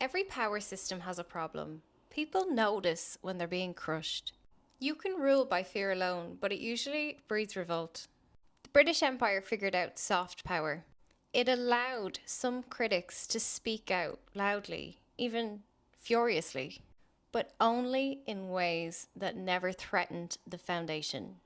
Every power system has a problem. People notice when they're being crushed. You can rule by fear alone, but it usually breeds revolt. The British Empire figured out soft power. It allowed some critics to speak out loudly, even furiously, but only in ways that never threatened the foundation.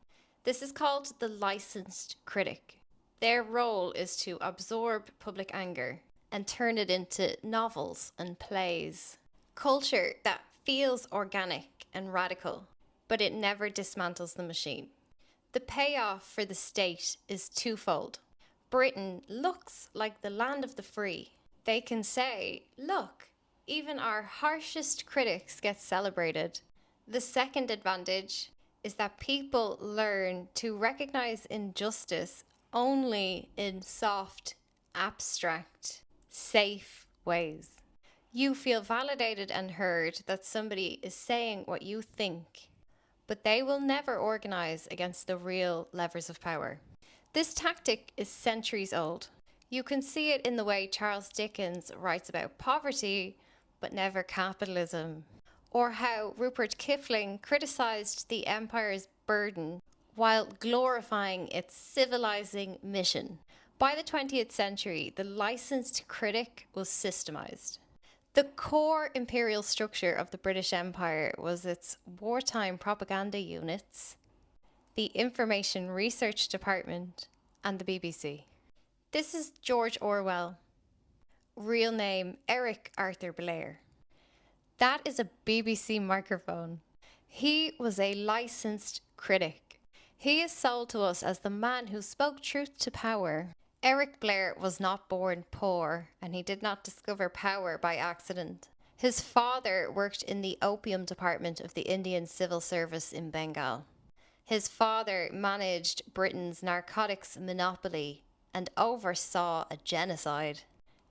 This is called the licensed critic. Their role is to absorb public anger and turn it into novels and plays. Culture that feels organic and radical, but it never dismantles the machine. The payoff for the state is twofold. Britain looks like the land of the free. They can say, look, even our harshest critics get celebrated. The second advantage is that people learn to recognize injustice only in soft, abstract, safe ways. You feel validated and heard that somebody is saying what you think, but they will never organize against the real levers of power. This tactic is centuries old. You can see it in the way Charles Dickens writes about poverty, but never capitalism, or how Rupert Kipling criticized the empire's burden while glorifying its civilizing mission. By the 20th century, the licensed critic was systemized. The core imperial structure of the British Empire was its wartime propaganda units, the Information Research Department, and the BBC. This is George Orwell, real name Eric Arthur Blair. That is a BBC microphone. He was a licensed critic. He is sold to us as the man who spoke truth to power. Eric Blair was not born poor, and he did not discover power by accident. His father worked in the opium department of the Indian Civil Service in Bengal. His father managed Britain's narcotics monopoly and oversaw a genocide.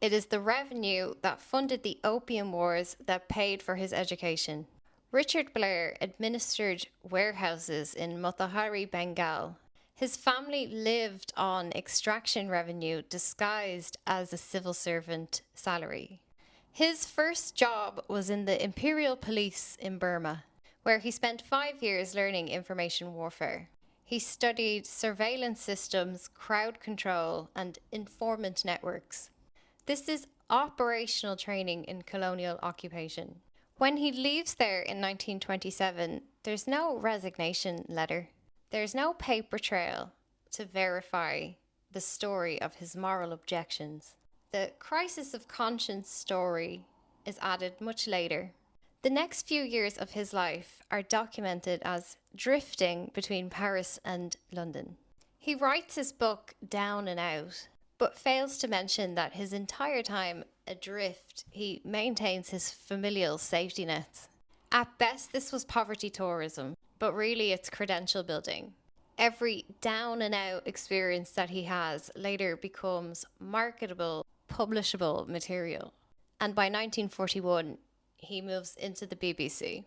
It is the revenue that funded the opium wars that paid for his education. Richard Blair administered warehouses in Motihari, Bengal. His family lived on extraction revenue disguised as a civil servant salary. His first job was in the Imperial Police in Burma, where he spent 5 years learning information warfare. He studied surveillance systems, crowd control, and informant networks. This is operational training in colonial occupation. When he leaves there in 1927, there's no resignation letter. There's no paper trail to verify the story of his moral objections. The crisis of conscience story is added much later. The next few years of his life are documented as drifting between Paris and London. He writes his book Down and Out, but fails to mention that his entire time adrift, he maintains his familial safety nets. At best, this was poverty tourism, but really it's credential building. Every down and out experience that he has later becomes marketable, publishable material. And by 1941, he moves into the BBC.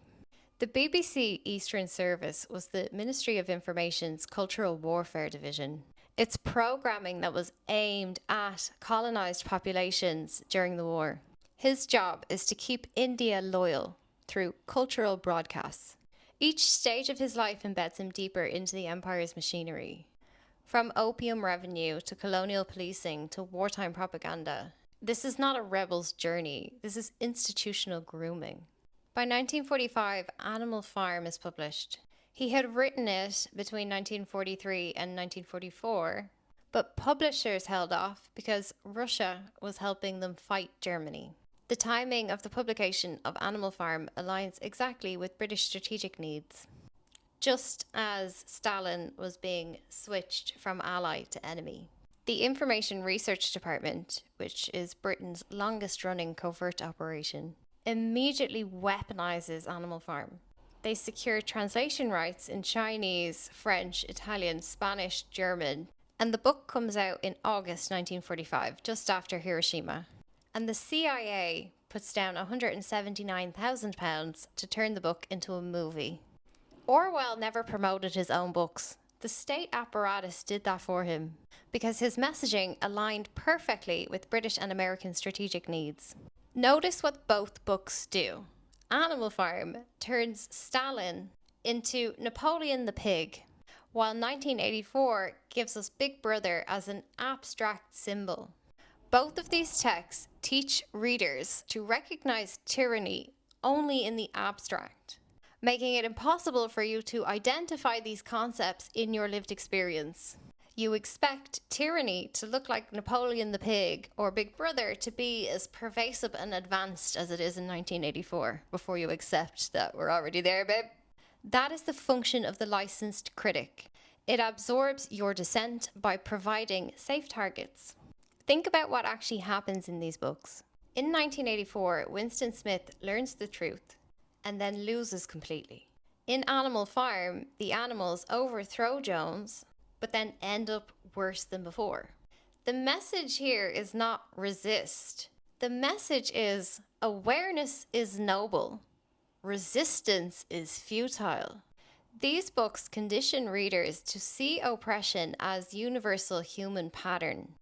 The BBC Eastern Service was the Ministry of Information's Cultural Warfare Division. It's programming that was aimed at colonised populations during the war. His job is to keep India loyal through cultural broadcasts. Each stage of his life embeds him deeper into the empire's machinery. From opium revenue to colonial policing to wartime propaganda. This is not a rebel's journey. This is institutional grooming. By 1945, Animal Farm is published. He had written it between 1943 and 1944, but publishers held off because Russia was helping them fight Germany. The timing of the publication of Animal Farm aligns exactly with British strategic needs, just as Stalin was being switched from ally to enemy. The Information Research Department, which is Britain's longest-running covert operation, immediately weaponizes Animal Farm. They secure translation rights in Chinese, French, Italian, Spanish, German, and the book comes out in August 1945, just after Hiroshima. And the CIA puts down £179,000 to turn the book into a movie. Orwell never promoted his own books. The state apparatus did that for him because his messaging aligned perfectly with British and American strategic needs. Notice what both books do. Animal Farm turns Stalin into Napoleon the Pig, while 1984 gives us Big Brother as an abstract symbol. Both of these texts teach readers to recognize tyranny only in the abstract, making it impossible for you to identify these concepts in your lived experience. You expect tyranny to look like Napoleon the Pig or Big Brother to be as pervasive and advanced as it is in 1984 before you accept that we're already there, babe. That is the function of the licensed critic. It absorbs your dissent by providing safe targets. Think about what actually happens in these books. In 1984, Winston Smith learns the truth and then loses completely. In Animal Farm, the animals overthrow Jones, but then end up worse than before. The message here is not resist. The message is awareness is noble. Resistance is futile. These books condition readers to see oppression as universal human pattern,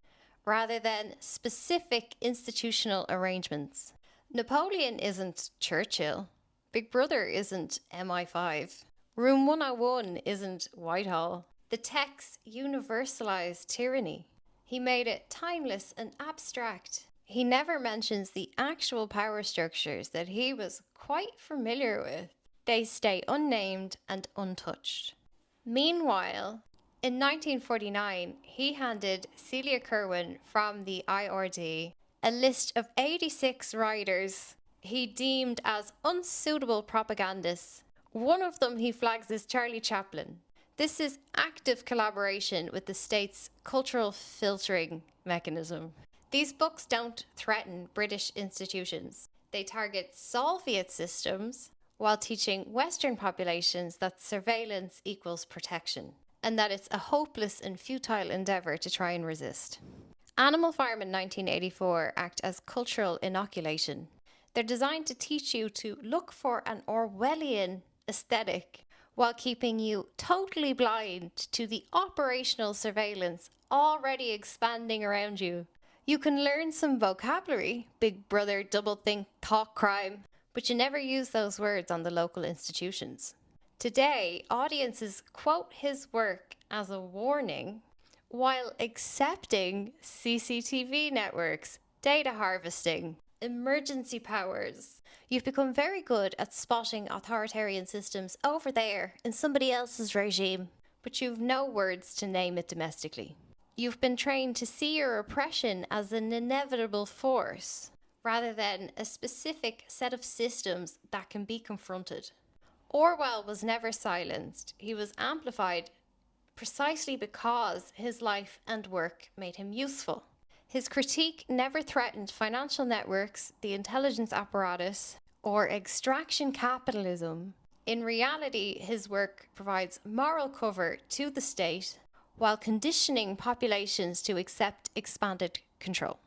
rather than specific institutional arrangements. Napoleon isn't Churchill. Big Brother isn't MI5. Room 101 isn't Whitehall. The text universalized tyranny. He made it timeless and abstract. He never mentions the actual power structures that he was quite familiar with. They stay unnamed and untouched. Meanwhile, in 1949, he handed Celia Kirwan from the IRD a list of 86 writers he deemed as unsuitable propagandists. One of them he flags as Charlie Chaplin. This is active collaboration with the state's cultural filtering mechanism. These books don't threaten British institutions. They target Soviet systems while teaching Western populations that surveillance equals protection, and that it's a hopeless and futile endeavor to try and resist. Animal Farm in 1984 act as cultural inoculation. They're designed to teach you to look for an Orwellian aesthetic while keeping you totally blind to the operational surveillance already expanding around you. You can learn some vocabulary, Big Brother, doublethink, thought crime, but you never use those words on the local institutions. Today, audiences quote his work as a warning while accepting CCTV networks, data harvesting, emergency powers. You've become very good at spotting authoritarian systems over there in somebody else's regime, but you've no words to name it domestically. You've been trained to see your oppression as an inevitable force, rather than a specific set of systems that can be confronted. Orwell was never silenced. He was amplified precisely because his life and work made him useful. His critique never threatened financial networks, the intelligence apparatus, or extraction capitalism. In reality, his work provides moral cover to the state while conditioning populations to accept expanded control.